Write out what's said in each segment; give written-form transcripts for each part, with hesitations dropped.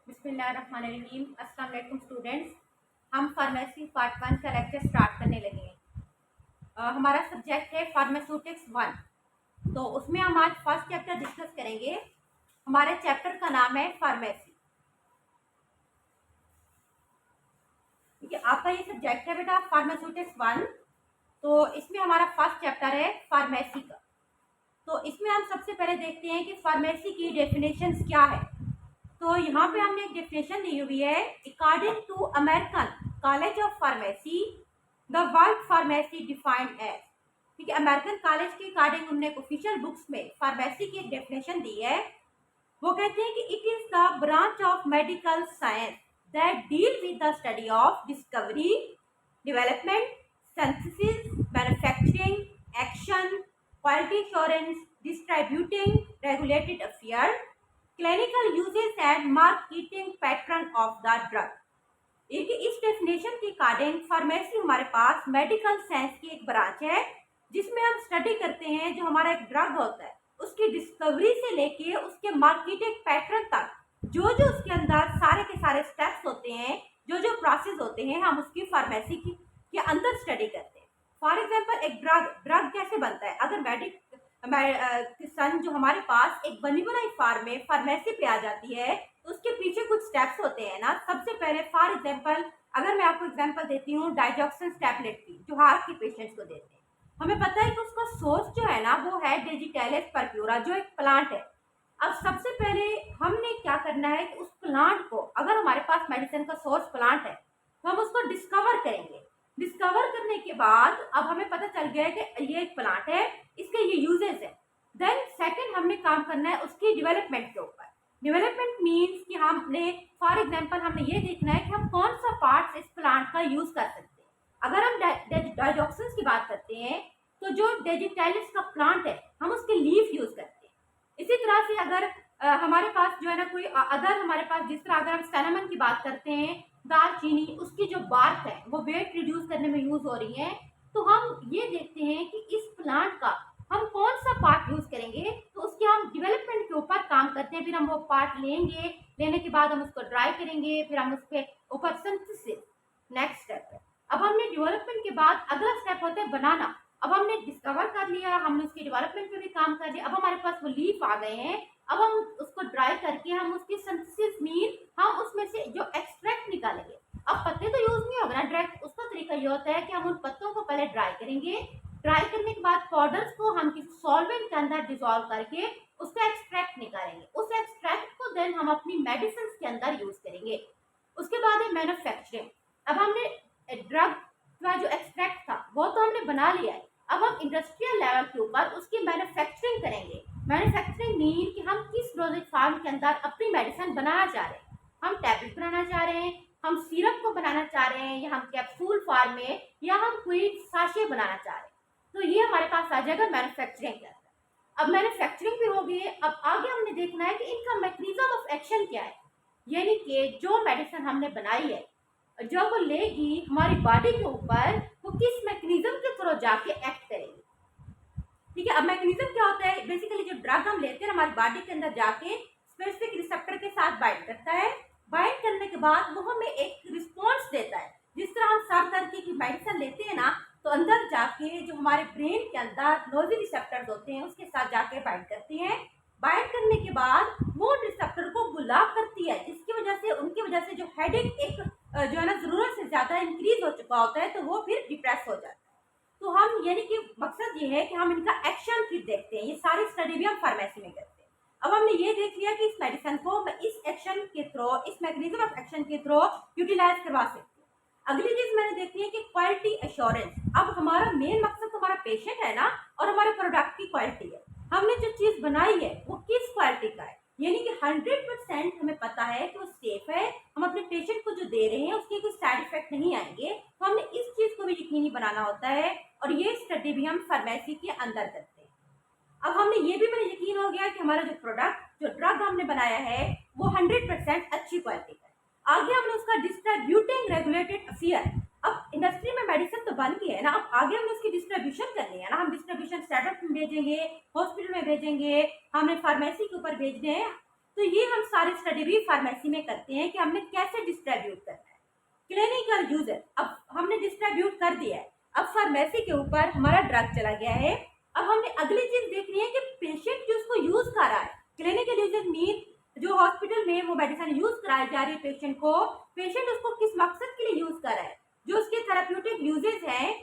बिस्मिल्लाहिर्रहमानिर्रहीम। अस्सलाम वालेकुम स्टूडेंट्स। हम फार्मेसी पार्ट 1 का लेक्चर स्टार्ट करने लगे हैं। हमारा सब्जेक्ट है फार्मास्यूटिक्स 1। तो उसमें हम आज फर्स्ट चैप्टर डिस्कस करेंगे। हमारे चैप्टर का नाम है फार्मेसी। ठीक है, आपका ये सब्जेक्ट है बेटा फार्मास्यूटिक्स 1। तो इसमें हमारा फर्स्ट चैप्टर है फार्मेसी का। तो इसमें हम सबसे पहले देखते हैं कि फार्मेसी की डेफिनेशंस क्या है। तो यहाँ पे हमने एक डेफिनेशन दी हुई है। According to American College of Pharmacy the word pharmacy defined as. ठीक है, अमेरिकन कॉलेज के अकॉर्डिंग उन्होंने ऑफिशियल बुक्स में फार्मेसी की एक डेफिनेशन दी है। वो कहते हैं कि it is the branch of medical science that deal with the study of discovery, development, synthesis, manufacturing, action, quality assurance, distributing, regulated affair, clinical uses and marketing pattern of the drug. एक इस definition के according pharmacy हमारे पास medical science की एक branch है जिसमें हम study करते हैं जो हमारा एक ड्रग होता है उसकी डिस्कवरी से लेके उसके मार्केटिंग पैटर्न तक जो जो उसके अंदर सारे के सारे स्टेप्स होते हैं, जो जो प्रोसेस होते हैं, हम उसकी फार्मेसी की के अंदर स्टडी करते हैं। फॉर एग्जाम्पल एक ड्रग कैसे बनता है। अगर किसान जो हमारे पास एक बनी बनाई फार्म में फार्मेसी पे आ जाती है तो उसके पीछे कुछ स्टेप्स होते हैं ना। सबसे पहले फॉर एग्जांपल अगर मैं आपको एग्जांपल देती हूँ डाइजॉक्सिन टैबलेट की जो हार्ट के पेशेंट्स को देते हैं, हमें पता है कि उसका सोर्स जो है ना वो है डेजिटेलिस परप्यूरा जो एक प्लांट है। अब सबसे पहले हमने क्या करना है कि उस प्लांट को, अगर हमारे पास मेडिसिन का सोर्स प्लांट है तो हम उसको डिस्कवर करेंगे। डिस्कवर करने के बाद अब हमें पता चल गया है कि ये एक प्लांट है, इसके ये यूजेस है। देन सेकंड हमने काम करना है उसकी डेवलपमेंट के ऊपर। डेवलपमेंट मीन्स कि हमने फॉर एग्जांपल हमने ये देखना है कि हम कौन सा पार्ट इस प्लांट का यूज कर सकते हैं। अगर हम डाइजॉक्सिन की बात करते हैं तो जो डेजिटेलिस का प्लांट है हम उसके लीफ यूज करते हैं। इसी तरह से अगर हमारे पास जो है ना कोई अदर हमारे पास जिस तरह अगर हम सिनेमन की बात करते हैं, दालचीनी, उसकी जो बार्क है वो वेट रिड्यूस करने में यूज हो रही है। तो हम ये देखते हैं कि इस प्लांट का हम कौन सा पार्ट यूज करेंगे तो उसके हम डेवलपमेंट के ऊपर काम करते हैं। फिर हम वो पार्ट लेंगे, लेने के बाद हम उसको ड्राई करेंगे, फिर हम उसके ऊपर सिंथेसिस नेक्स्ट स्टेप है। अब हमने डेवलपमेंट के बाद अगला स्टेप होता है बनाना। अब हमने डिस्कवर कर लिया, हमने उसके डेवलपमेंट पे भी काम कर लिया, अब हमारे पास वो लीफ आ गए हैं। अब हम उसको ड्राई करके हम उसकी सिंथेसिस मीन हम उसमें से जो एक्सट्रैक्ट निकालेंगे। अब पत्ते तो यूज नहीं होगा ना डायरेक्ट, उसका तरीका ये होता है कि हम उन पत्तों को पहले ड्राई करेंगे। ड्राई करने के बाद पाउडर्स को हम किसी सॉल्वेंट के अंदर डिसॉल्व करके उसका एक्सट्रैक्ट निकालेंगे। उस एक्सट्रैक्ट को देन हम अपनी मेडिसिन के अंदर यूज करेंगे। उसके बाद है मैन्युफैक्चरिंग। अब हमने ड्रग का जो एक्सट्रैक्ट था वो तो हमने बना लिया है, अब हम इंडस्ट्रियल लेवल के ऊपर उसकी मैन्युफैक्चरिंग करेंगे। मैन्युफैक्चरिंग मीन कि हम किस डोजेज फार्म के अंदर अपनी मेडिसिन बनाना चाह रहे हैं। हम टैबलेट बनाना चाह रहे हैं, हम सिरप को बनाना चाह रहे हैं, या हम कैप्सूल फॉर्म में, या हम कोई साशे बनाना चाह रहे हैं। तो ये हमारे पास आ जाएगा मैन्युफैक्चरिंग के अंदर। अब मैन्युफैक्चरिंग भी हो गई है, अब आगे हमने देखना है कि इनका मैकेनिज्म ऑफ एक्शन क्या है। यानी कि जो मेडिसिन हमने बनाई है जब वो लेगी हमारी बॉडी के ऊपर वो किस मैकेनिज्म के थ्रू जाके एक्ट करेगी। ठीक है, अब मैकेनिज्म क्या होता है, बेसिकली जो ड्रग हम लेते हैं हमारी बॉडी के अंदर जाके स्पेसिफिक रिसेप्टर के साथ बाइंड करता है। बाइंड करने के बाद वो हमें एक रिस्पॉन्स देता है। जिस तरह हम सर दर्द की मेडिसिन लेते हैं ना तो अंदर जाके जो हमारे ब्रेन के अंदर नोजी रिसेप्टर्स होते हैं उसके साथ जाके बाइंड करती हैं। बाइंड करने के बाद वो रिसेप्टर को गुलाब करती है, जिसकी वजह से उनकी वजह से जो हेडेक एक जो है ना जरूरत से ज्यादा इंक्रीज हो चुका होता है तो वो फिर डिप्रेस हो जाता है। तो हम यानी कि मकसद ये है कि हम इनका एक्शन फिर देखते हैं। ये सारी स्टडी भी हम फार्मेसी में करते हैं। अब हमने ये देख लिया कि इस मेडिसिन को मैं इस एक्शन के थ्रू, इस मैकेनिज्म ऑफ एक्शन के थ्रू यूटिलाइज करवा सकती हूँ। अगली चीज मैंने देखी है कि क्वालिटी एश्योरेंस। अब हमारा मेन मकसद तो हमारा पेशेंट है ना और हमारे प्रोडक्ट की क्वालिटी है। हमने जो चीज बनाई है वो किस क्वालिटी का है, यानी कि 100% हमें पता है कि वो सेफ है, हम अपने पेशेंट को जो दे रहे हैं उसके कोई साइड इफेक्ट नहीं आएंगे। तो हमने इस चीज को भी यकीनी बनाना होता है और ये स्टडी भी हम फार्मेसी के अंदर करते हैं। अब हमने ये भी मैंने यकीन हो गया कि हमारा जो प्रोडक्ट, जो ड्रग हमने बनाया है वो 100% अच्छी क्वालिटी का है। आगे हमने उसका डिस्ट्रीब्यूटिंग रेगुलेटेड अफेयर। अब इंडस्ट्री में मेडिसिन तो बन गई है ना, अब आगे हमने उसकी डिस्ट्रीब्यूशन करनी है ना। हम डिस्ट्रीब्यूशन स्टार्टअप में भेजेंगे, हॉस्पिटल में भेजेंगे, हमने फार्मेसी के ऊपर भेजने हैं। तो ये हम सारी स्टडी भी फार्मेसी में करते हैं कि हमने कैसे डिस्ट्रीब्यूट करना है। क्लिनिकल यूजेस, अब हमने डिस्ट्रीब्यूट कर दिया है, अब फार्मेसी के ऊपर हमारा ड्रग चला गया है। अब हमने अगली चीज देखनी है कि पेशेंट जो उसको यूज कर रहा है, क्लिनिकल यूजेस मीन जो हॉस्पिटल में वो मेडिसिन यूज कराई जा रही है पेशेंट को, पेशेंट उसको किस मकसद के लिए यूज कर रहा है, जो उसके थेराप्यूटिक यूजेस हैं,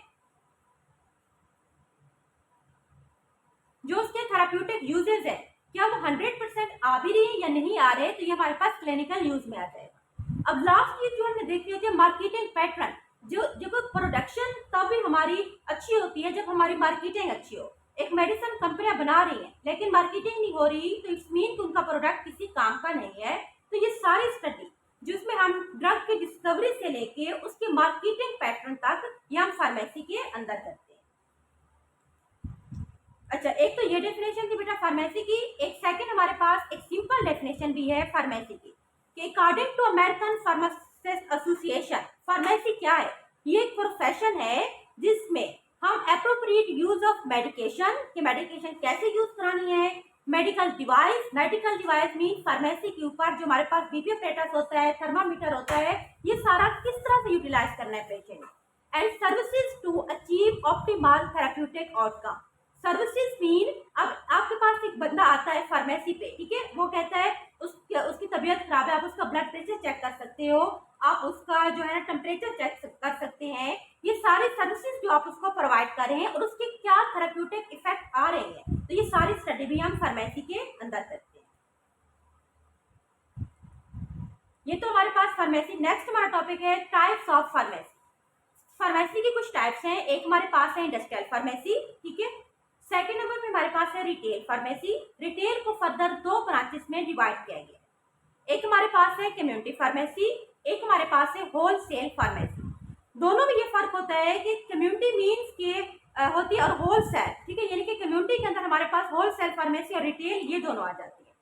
जो उसके थेराप्यूटिक यूजेस है, क्या वो 100% आ भी रही है या नहीं आ रहे, तो ये हमारे पास क्लिनिकल यूज में आ जाएगा। अब लास्ट चीज जो हमने देखी होती है मार्केटिंग पैटर्न, जो प्रोडक्शन तभी हमारी अच्छी होती है जब हमारी मार्केटिंग अच्छी हो। एक मेडिसिन कंपनियां बना रही हैं लेकिन मार्केटिंग नहीं हो रही, तो इट्स मीन कि उनका प्रोडक्ट किसी काम का नहीं है। तो ये सारी स्टडी जिसमें हम ड्रग की डिस्कवरी से लेके उसके मार्केटिंग पैटर्न तक ये हम फार्मेसी के अंदर करते हैं। अच्छा, एक तो ये डेफिनेशन थी बेटा फार्मेसी की। एक सेकंड हमारे पास एक सिंपल डेफिनेशन भी है फार्मेसी की कि according to American Pharmacist Association, pharmacy क्या है? ये एक प्रोफेशन है जिसमें हम एप्रोप्रिएट यूज ऑफ मेडिकेशन, कि मेडिकेशन कैसे यूज करानी है, मेडिकल डिवाइस मीन फार्मेसी के ऊपर जो हमारे पास बीपी ऑपरेटर्स होता है, थर्मामीटर होता है, ये सारा किस तरह से यूटिलाइज करना है patient, and services to achieve optimal therapeutic outcome. Services mean अब आपके पास एक बंदा आता है फार्मेसी पे, ठीक है, वो कहता है उसकी तबीयत खराब है, आप उसका ब्लड प्रेशर चेक कर सकते हो, आप उसका जो है ना टेम्परेचर चेक कर सकते हैं। ये सारे सर्विसेज जो आप उसको प्रोवाइड कर रहे हैं और उसके क्या थेराप्यूटिक इफेक्ट आ रहे हैं, तो ये सारी स्टडी भी हम फार्मेसी के अंदर करते हैं। ये तो हमारे पास फार्मेसी। नेक्स्ट हमारा टॉपिक है टाइप्स ऑफ फार्मेसी। फार्मेसी की कुछ टाइप्स हैं। एक हमारे पास है इंडस्ट्रियल फार्मेसी, ठीक है। सेकेंड नंबर पे हमारे पास है रिटेल फार्मेसी। रिटेल को फर्दर दो ब्रांचेस में डिवाइड किया गया। एक हमारे पास है कम्युनिटी फार्मेसी, एक हमारे पास है होलसेल फार्मेसी। दोनों में ये फर्क होता है कि कम्युनिटी मीन्स के होती है और होलसेल, ठीक है, यानी कि कम्युनिटी के अंदर हमारे पास होलसेल फार्मेसी और रिटेल ये दोनों आ जाती है।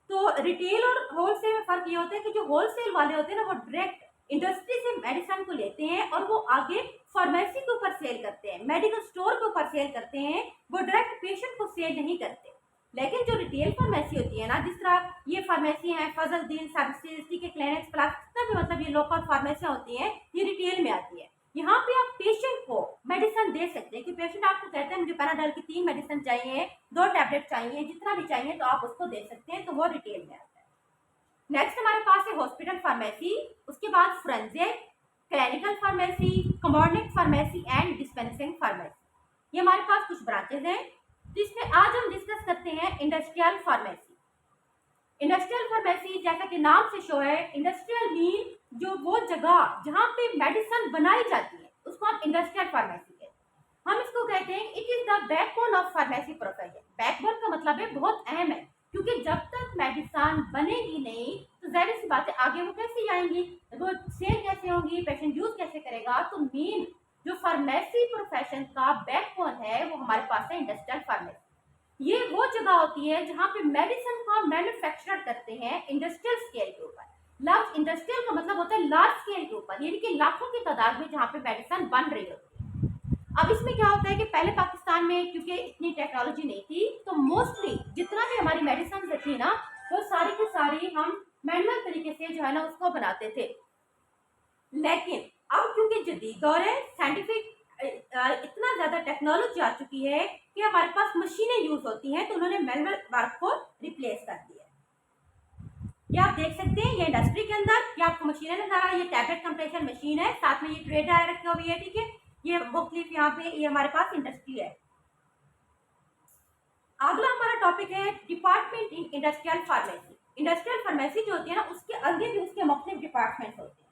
तो रिटेल और होलसेल में फर्क ये होता है कि जो होलसेल वाले होते हैं ना, वो डायरेक्ट इंडस्ट्री से मेडिसिन को लेते हैं और वो आगे फार्मेसी के ऊपर सेल करते हैं, मेडिकल स्टोर के ऊपर सेल करते हैं, वो डायरेक्ट पेशेंट को सेल नहीं करते। लेकिन जो रिटेल फार्मेसी होती है ना, जिस तरह ये फार्मेसी है फजलदीन सर्विसेज, ठीक है, क्लिनिक्स प्लस, जितना भी मतलब ये लोकल फार्मेसियाँ होती हैं, ये रिटेल में आती है। यहाँ पे आप पेशेंट को मेडिसिन दे सकते हैं कि पेशेंट आपको कहते हैं मुझे पैराडॉल की 3 मेडिसिन चाहिए, 2 टैबलेट चाहिए, जितना भी चाहिए तो आप उसको दे सकते हैं, तो वो रिटेल में आता है। नेक्स्ट हमारे पास है हॉस्पिटल फार्मेसी, उसके बाद forensic, clinical pharmacy, community pharmacy and dispensing pharmacy. ये हमारे पास कुछ ब्रांचेस हैं। तो इसमें आज हम डिस्कस करते हैं इंडस्ट्रियल फार्मेसी। इंडस्ट्रियल फार्मेसी जैसा कि नाम से शो है, इंडस्ट्रियल मीन जो वो जगह जहाँ पे मेडिसिन बनाई जाती है उसको हम इंडस्ट्रियल फार्मेसी कहते हैं। हम इसको कहते हैं it is the backbone of pharmacy profession. Backbone का मतलब है बहुत अहम है, क्योंकि जब तक मेडिसिन बनेगी नहीं तो जाहिर सी बात है आगे वो कैसे आएंगी, वो सेल कैसे होंगी, पेशेंट यूज कैसे करेगा। तो मेन जो फार्मेसी प्रोफेशन का बैकबोन है वो हमारे पास है इंडस्ट्रियल फार्मेसी। ये वो जगह होती है जहाँ पे मेडिसिन का मैन्युफैक्चर करते हैं इंडस्ट्रियल स्केल के ऊपर। लार्ज इंडस्ट्रियल का मतलब होता है लार्ज स्केल के ऊपर, यानी कि लाखों की तादाद में जहाँ पे मेडिसिन बन रही होती है। अब इसमें क्या होता है कि पहले पाकिस्तान में क्योंकि इतनी टेक्नोलॉजी नहीं थी, तो मोस्टली जितना भी हमारी मेडिसिन थी ना, वो सारी की सारी हम मैनुअल तरीके से जो है ना उसको बनाते थे। लेकिन अब क्योंकि जदीद दौर है, साइंटिफिक इतना ज्यादा टेक्नोलॉजी आ चुकी है कि हमारे पास मशीनें यूज होती हैं, तो उन्होंने मैनुअल वर्क को रिप्लेस कर दिया। ये आप देख सकते हैं, ये इंडस्ट्री के अंदर ये आपको मशीनें नजर आ रही है। ये टैबलेट कंप्रेशन मशीन है, साथ में ये ट्रे ड्रायर रखी हुई है, ठीक है। ये मुख्तलिफ यहाँ पे ये हमारे पास इंडस्ट्री है। अगला हमारा टॉपिक है department in industrial pharmacy. Industrial pharmacy जो होती है ना, उसके आगे भी उसके मुख्तलिफ डिपार्टमेंट होते हैं।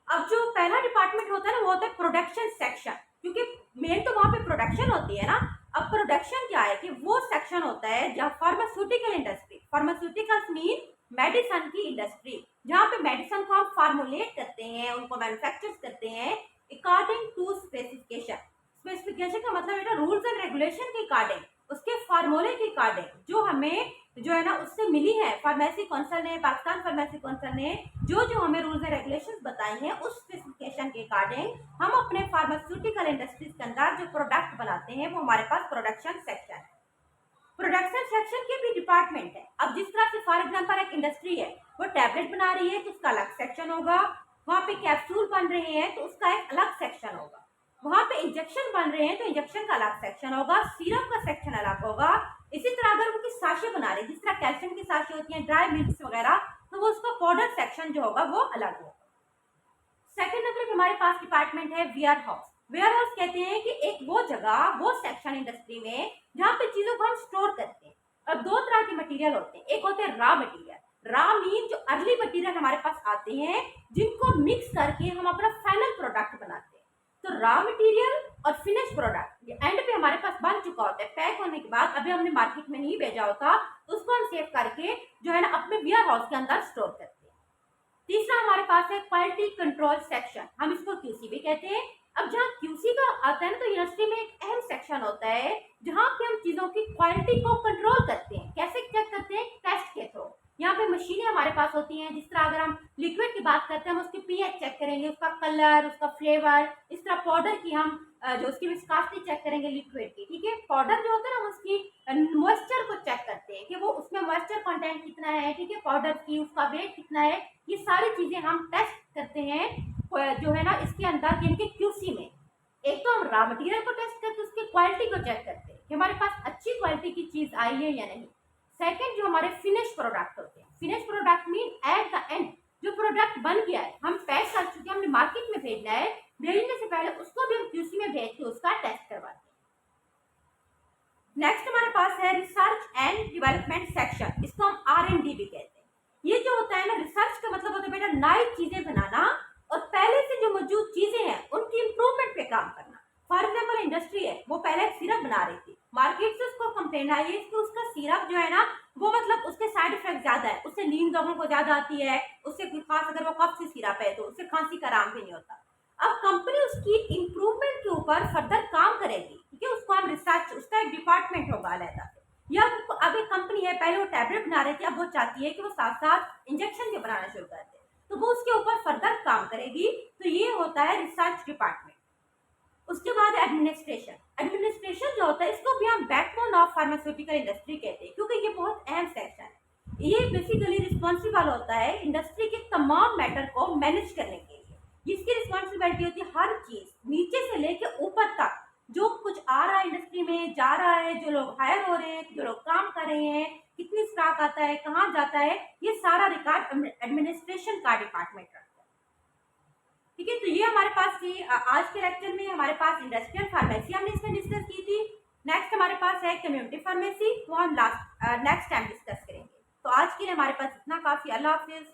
अब जो पहला डिपार्टमेंट होता है ना, वो होता है प्रोडक्शन सेक्शन, क्योंकि मेन तो वहाँ पे प्रोडक्शन होती है ना। अब प्रोडक्शन क्या है कि वो सेक्शन होता है जहाँ pharmaceutical industry, pharmaceuticals mean medicine की इंडस्ट्री, जहाँ पे मेडिसिन को हम फार्मुलेट करते हैं, उनको मैन्युफैक्चर करते हैं अकॉर्डिंग टू स्पेसिफिकेशन। स्पेसिफिकेशन का मतलब है रूल्स एंड रेगुलेशन के अकॉर्डिंग, उसके फार्मूले के अकॉर्डिंग जो हमें जो है ना उससे मिली है फार्मेसी काउंसिल ने, पाकिस्तान फार्मेसी काउंसिल ने जो जो हमें रूल्स एंड रेगुलेशंस बताई हैं, उस स्पेसिफिकेशन के अकॉर्डिंग हम अपने फार्मास्यूटिकल इंडस्ट्रीज के अंदर जो प्रोडक्ट बनाते हैं वो हमारे पास प्रोडक्शन सेक्शन है। प्रोडक्शन सेक्शन के भी डिपार्टमेंट है। अब जिस तरह से फॉर एग्जांपल एक इंडस्ट्री है, वो टैबलेट बना रही है तो उसका अलग सेक्शन होगा, वहाँ पे कैप्सूल बन रहे हैं तो उसका एक अलग सेक्शन होगा, वहाँ पे इंजेक्शन बन रहे हैं तो इंजेक्शन का अलग सेक्शन होगा, सिरप का सेक्शन अलग होगा। इसी तरह अगर वो कुछ साशे बना रहे हैं, जिस तरह कैल्शियम की साशे होती हैं, ड्राई मिल्क वगैरह, तो वो उसका पाउडर सेक्शन जो होगा वो अलग होगा। सेकेंड नंबर पे हमारे पास डिपार्टमेंट है वेयर हाउस। वेयर हाउस कहते हैं कि एक वो जगह, वो सेक्शन इंडस्ट्री में जहाँ पे चीजों को हम स्टोर करते हैं। और दो तरह के मटेरियल होते हैं, एक होते हैं रॉ मटेरियल। रॉ मीन जो अर्ली मटेरियल हमारे पास आते हैं, जिनको मिक्स करके हम अपना फाइनल प्रोडक्ट बनाते हैं। तो रॉ मटेरियल और फिनिश प्रोडक्ट ये एंड पे हमारे पास बन चुका होता है, पैक होने के बाद अभी हमने मार्केट में नहीं भेजा होता, तो उसको हम सेव करके जो है ना अपने वेयर हाउस के अंदर स्टोर करते हैं। तीसरा हमारे पास है क्वालिटी कंट्रोल सेक्शन, हम इसको क्यूसी भी कहते हैं। अब जहाँ क्यूसी का आता है ना, तो इंडस्ट्री में एक अहम सेक्शन होता है जहाँ पे हम चीजों की क्वालिटी को कंट्रोल करते हैं। कैसे चेक करते हैं? टेस्ट के थ्रू। यहाँ पे मशीनें हमारे पास होती हैं, जिस तरह अगर हम लिक्विड की बात करते हैं, हम उसकी पीएच चेक करेंगे, उसका कलर, उसका फ्लेवर। इस तरह पाउडर की हम जो उसकी विस्कोसिटी चेक करेंगे लिक्विड की, ठीक है। पाउडर जो होता है ना, हम उसकी मॉइस्चर को चेक करते हैं कि वो उसमें मॉइस्चर कंटेंट कितना है, ठीक है, पाउडर की, उसका वेट कितना है। ये सारी चीजें हम टेस्ट करते हैं जो है ना इसके अंदर, यानी कि क्यूसी में। एक तो हम रॉ मटेरियल को टेस्ट करते हैं, उसकी क्वालिटी को चेक करते हैं कि हमारे पास अच्छी क्वालिटी की चीज आई है या नहीं। सेकंड जो हमारे फिनिश प्रोडक्ट होते हैं, finish product mean at the end जो प्रोडक्ट बन गया है, हम पैक कर चुके हैं, हमने मार्केट में भेजना है, भेजने से पहले उसको भी हम क्यूसी में भेज के उसका टेस्ट करवाते हैं। नेक्स्ट हमारे पास है रिसर्च एंड डेवलपमेंट सेक्शन, इसको हम R&D भी कहते हैं। ये जो होता है ना, रिसर्च का मतलब होता है बेटा नई चीजें बनाना और पहले से जो मौजूद चीजें हैं उनकी इंप्रूवमेंट पे काम करना। फॉर एग्जाम्पल इंडस्ट्री है, वो पहले एक सिरप बना रही थी, मार्केट से उसको कंप्लेन आई है कि उसका सिरप जो है ना, वो मतलब उसके साइड इफेक्ट ज्यादा है, उससे नींद लोगों को ज्यादा आती है, उससे खास अगर वो कफ से सिरप है तो उससे खांसी का आराम भी नहीं होता। अब कंपनी उसकी इंप्रूवमेंट के ऊपर फर्दर काम करेगी, ठीक है, उसको हम रिसर्च, उसका एक डिपार्टमेंट होगा अलग। या अब एक कंपनी है, पहले वो टैबलेट बना रही थी, अब वो चाहती है कि वो साथ साथ इंजेक्शन भी बनाना शुरू कर दे, तो वो उसके ऊपर फर्दर काम करेगी। तो ये होता है रिसर्च डिपार्टमेंट। उसके बाद एडमिनिस्ट्रेशन। एडमिनिस्ट्रेशन जो होता है, इसको भी हम बैकबोन ऑफ फार्मास्यूटिकल इंडस्ट्री कहते हैं, क्योंकि ये बहुत अहम सेक्शन है। ये बेसिकली रिस्पॉन्सिबल होता है इंडस्ट्री के तमाम मैटर को मैनेज करने के लिए। इसकी रिस्पॉन्सिबिलिटी होती है हर चीज नीचे से लेके ऊपर तक, जो कुछ आ रहा है इंडस्ट्री में, जा रहा है, जो लोग हायर हो रहे हैं, जो लोग काम कर रहे हैं, कितनी स्टॉक आता है, कहाँ जाता है, ये सारा रिकॉर्ड एडमिनिस्ट्रेशन का डिपार्टमेंट रखता है। ठीक है, तो ये हमारे पास थी आज के लेक्चर में। हमारे पास इंडस्ट्रियल फार्मेसी हमने इसमें डिस्कस की थी। नेक्स्ट हमारे पास है कम्युनिटी फार्मेसी, वो हम नेक्स्ट टाइम डिस्कस करेंगे। तो आज के लिए हमारे पास इतना काफी। अल्लाह हाफिज।